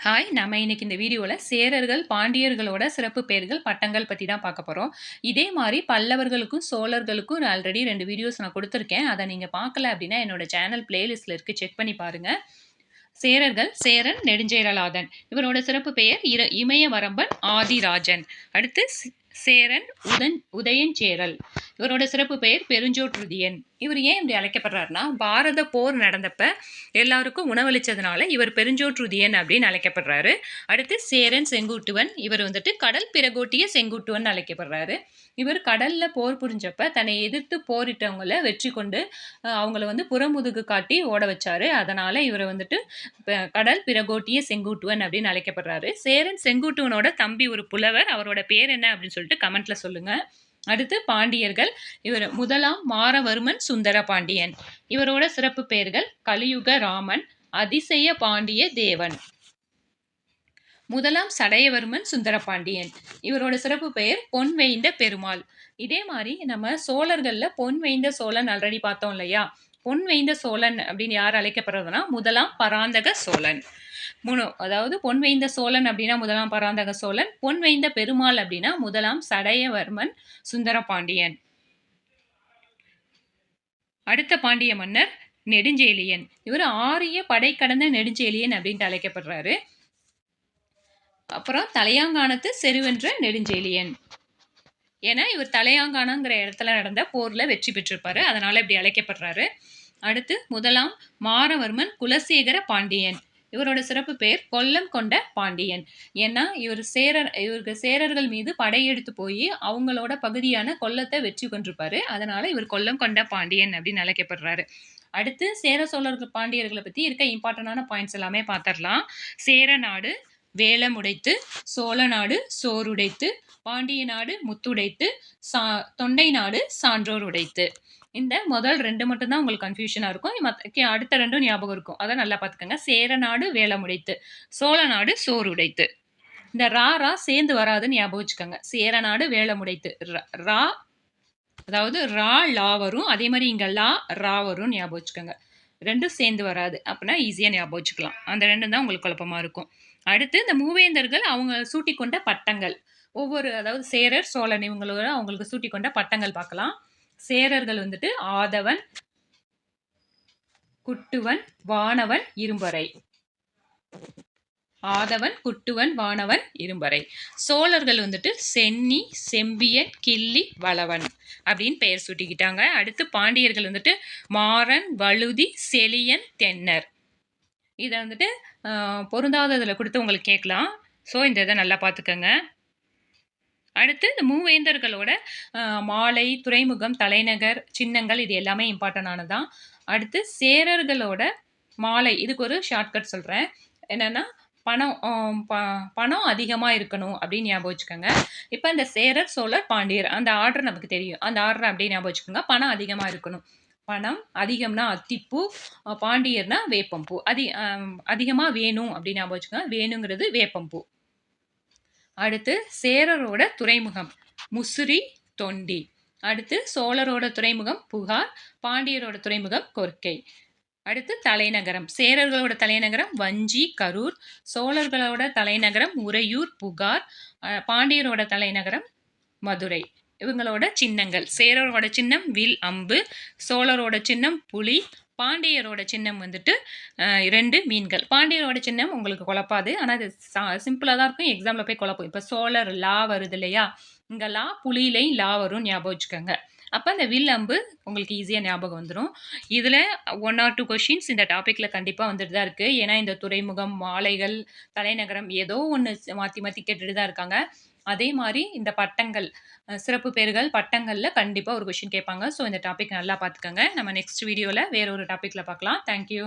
Hi! நம்ம இன்னைக்கு இந்த வீடியோல சேரர்கள், பாண்டியர்களோட சிறப்பு பெயர்கள், பட்டங்கள் பத்தி தான் பார்க்க போறோம். இதே மாரி பல்லவர்களுக்கும், சோழர்களுக்கும் நான் ஆல்ரெடி 2 வீடியோஸ் நான் குடுத்துருக்கேன். அத நீங்க பார்க்கல அப்டின்னா, என்னோட சேனல் பிளேலிஸ்ட்ல இருக்கு. செக் பண்ணி பாருங்க. சேரர்கள் சேரன் நெடுஞ்சேரலாதன். இவரோட சிறப்பு பெயர் இமயவரம்பன் ஆதிராஜன். அடுத்து சேரன் உதயஞ்சேரல். இவரோட சிறப்பு பெயர் பெருஞ்சோற்றுதியன். இவர் ஏன் இப்படி அழைக்கப்படுறாருன்னா, பாரத போர் நடந்தப்ப எல்லாருக்கும் உணவளிச்சதுனால இவர் பெருஞ்சோற்றுதியன் அப்படின்னு அழைக்கப்படுறாரு. அடுத்து சேரன் செங்குட்டுவன். இவர் வந்துட்டு கடல் பிறகோட்டிய செங்குட்டுவன் அழைக்கப்படுறாரு. இவர் கடல்ல போர் புரிஞ்சப்ப தன்னை எதிர்த்து போரிட்டவங்கள வெற்றி கொண்டு அவங்கள வந்து புறமுதுகு காட்டி ஓட வச்சாரு. அதனால இவரை வந்துட்டு கடல் பிறகோட்டிய செங்குட்டுவன் அப்படின்னு அழைக்கப்படுறாரு. சேரன் செங்குட்டுவனோட தம்பி ஒரு புலவர். அவரோட பேர் என்ன அப்படின்னு சொல்லிட்டு கமெண்ட்ல சொல்லுங்க. அடுத்து பாண்டியர்கள். இவர் முதலாம் மாரவர்மன் சுந்தர பாண்டியன். இவரோட சிறப்பு பெயர்கள் கலியுக ராமன், அதிசய பாண்டிய தேவன். முதலாம் சடையவர்மன் சுந்தரபாண்டியன். இவரோட சிறப்பு பெயர் பொன் வேய்ந்த பெருமாள். இதே மாதிரி நம்ம சோழர்கள்ல பொன் வேய்ந்த சோழன் ஆல்ரெடி பார்த்தோம் இல்லையா? பொன் வேய்ந்த சோழன் அப்படின்னு யார் அழைக்கப்படுறதுன்னா, முதலாம் பராந்தக சோழன். அதாவது பொன் வேய்ந்த சோழன் அப்படின்னா முதலாம் பராந்தக சோழன், பொன் வேய்ந்த பெருமாள் அப்படின்னா முதலாம் சடையவர்மன் சுந்தரபாண்டியன். அடுத்த பாண்டிய மன்னர் நெடுஞ்செழியன். இவர் ஆரிய படை கடந்த நெடுஞ்செழியன் அப்படின்ட்டு அழைக்கப்படுறாரு. அப்புறம் தலையாங்கானத்து செருவென்ற நெடுஞ்செழியன். ஏன்னா இவர் தலையாங்கானங்கிற இடத்துல நடந்த போர்ல வெற்றி பெற்றிருப்பாரு. அதனால இப்படி அழைக்கப்படுறாரு. அடுத்து முதலாம் மாரவர்மன் குலசேகர பாண்டியன். இவரோட சிறப்பு பெயர் கொல்லம் கொண்ட பாண்டியன். ஏன்னா இவருக்கு சேரர்கள் மீது படையெடுத்து போய் அவங்களோட பகுதியான கொல்லத்தை வெற்றி கொண்டிருப்பாரு. அதனால இவர் கொல்லம் கொண்ட பாண்டியன் அப்படின்னு அழைக்கப்படுறாரு. அடுத்து சேர சோழர்கள் பாண்டியர்களை பத்தி இருக்க இம்பார்ட்டன்டான பாயிண்ட்ஸ் எல்லாமே பார்த்துடலாம். சேர நாடு வேலமுடைத்து, சோழ நாடு சோறுடைத்து, பாண்டிய நாடு முத்துடைத்து, தொண்டை நாடு சான்றோர் உடைத்து. இந்த முதல் 2 மட்டும்தான் உங்களுக்கு கன்ஃபியூஷனா இருக்கும். அடுத்த 2 ஞாபகம் இருக்கும். அதை நல்லா பார்த்துக்கோங்க. சேர நாடு வேலமுடைத்து, சோழ நாடு சோறுடைத்து. இந்த ரா சேர்ந்து வராதுன்னு ஞாபகம் வச்சுக்கோங்க. சேர நாடு வேலமுடைத்து. ரா அதாவது ரா லா வரும். அதே மாதிரி இங்க லா ரா வரும் ஞாபகம் வச்சுக்கோங்க. 2 சேர்ந்து வராது. அப்படின்னா ஈஸியா ஞாபகம் வச்சுக்கலாம். அந்த 2 தான் உங்களுக்கு குழப்பமா இருக்கும். அடுத்து இந்த மூவேந்தர்கள் அவங்க சூட்டிக்கொண்ட பட்டங்கள். அதாவது சேரர், சோழன் இவங்களோட அவங்களுக்கு சூட்டிக்கொண்ட பட்டங்கள் பார்க்கலாம். சேரர்கள் வந்துட்டு ஆதவன், குட்டுவன், வானவன், இரும்பறை. ஆதவன், குட்டுவன், வானவன், இரும்பறை. சோழர்கள் வந்துட்டு சென்னி, செம்பியன், கிள்ளி, வளவன் அப்படின்னு பெயர் சூட்டிக்கிட்டாங்க. அடுத்து பாண்டியர்கள் வந்துட்டு மாறன், வழுதி, செழியன், தென்னர். இதை வந்துட்டு பொருந்தாததில் கொடுத்து உங்களுக்கு கேட்கலாம். ஸோ இந்த இதை நல்லா பார்த்துக்கோங்க. அடுத்து இந்த மூவேந்தர்களோட மாலை, துறைமுகம், தலைநகர், சின்னங்கள் இது எல்லாமே இம்பார்ட்டன்டானதான். அடுத்து சேரர்களோட மாலை, இதுக்கு ஒரு ஷார்ட்கட் சொல்கிறேன். என்னென்னா பணம் அதிகமாக இருக்கணும் அப்படின்னு ஞாபகம் வச்சுக்கோங்க. இப்போ இந்த சேரர், சோழர், பாண்டியர் அந்த ஆர்டர் நமக்கு தெரியும். அந்த ஆர்டர் அப்படியே ஞாபகம் வச்சுக்கோங்க. பணம் அதிகமாக இருக்கணும். பணம் அதிகம்னா அத்திப்பூ, பாண்டியர்னா வேப்பம்பூ. அதிகமாக வேணும் அப்படின்னு ஞாபகம் வச்சுக்கோங்க. வேணுங்கிறது வேப்பம்பூ. அடுத்து சேரரோட துறைமுகம் முசிறி, தொண்டி. அடுத்து சோழரோட துறைமுகம் புகார், பாண்டியரோட துறைமுகம் கொர்க்கை. அடுத்து தலைநகரம். சேரர்களோட தலைநகரம் வஞ்சி, கரூர். சோழர்களோட தலைநகரம் உறையூர், புகார். பாண்டியரோட தலைநகரம் மதுரை. இவங்களோட சின்னங்கள். சேரரோட சின்னம் வில், அம்பு. சோழரோட சின்னம் புலி. பாண்டியரோட சின்னம் வந்துட்டு 2 மீன்கள். பாண்டியரோட சின்னம் உங்களுக்கு குழப்பாது. ஆனால் அது சிம்பிளாக தான் இருக்கும். எக்ஸாமில் போய் குழப்பம். இப்போ சோழர் லா வருது இல்லையா? இங்கே லா புலியிலையும் லா வரும் ஞாபகம் வச்சுக்கோங்க. அப்போ அந்த வில் அம்பு உங்களுக்கு ஈஸியாக ஞாபகம் வந்துடும். இதில் 1 or 2 கொஷின்ஸ் இந்த டாப்பிக்கில் கண்டிப்பாக வந்துட்டு தான் இருக்குது. ஏன்னா இந்த துறைமுகம், மாலைகள், தலைநகரம் ஏதோ ஒன்று மாற்றி மாற்றி கேட்டுட்டு தான் இருக்காங்க. அதே மாதிரி இந்த பட்டங்கள், சிறப்பு பெயர்கள், பட்டங்களில் கண்டிப்பாக ஒரு கொஷின் கேட்பாங்க. ஸோ இந்த டாபிக் நல்லா பார்த்துக்கோங்க. நம்ம நெக்ஸ்ட் வீடியோவில் வேற ஒரு டாப்பிக்கில் பார்க்கலாம். தேங்க்யூ.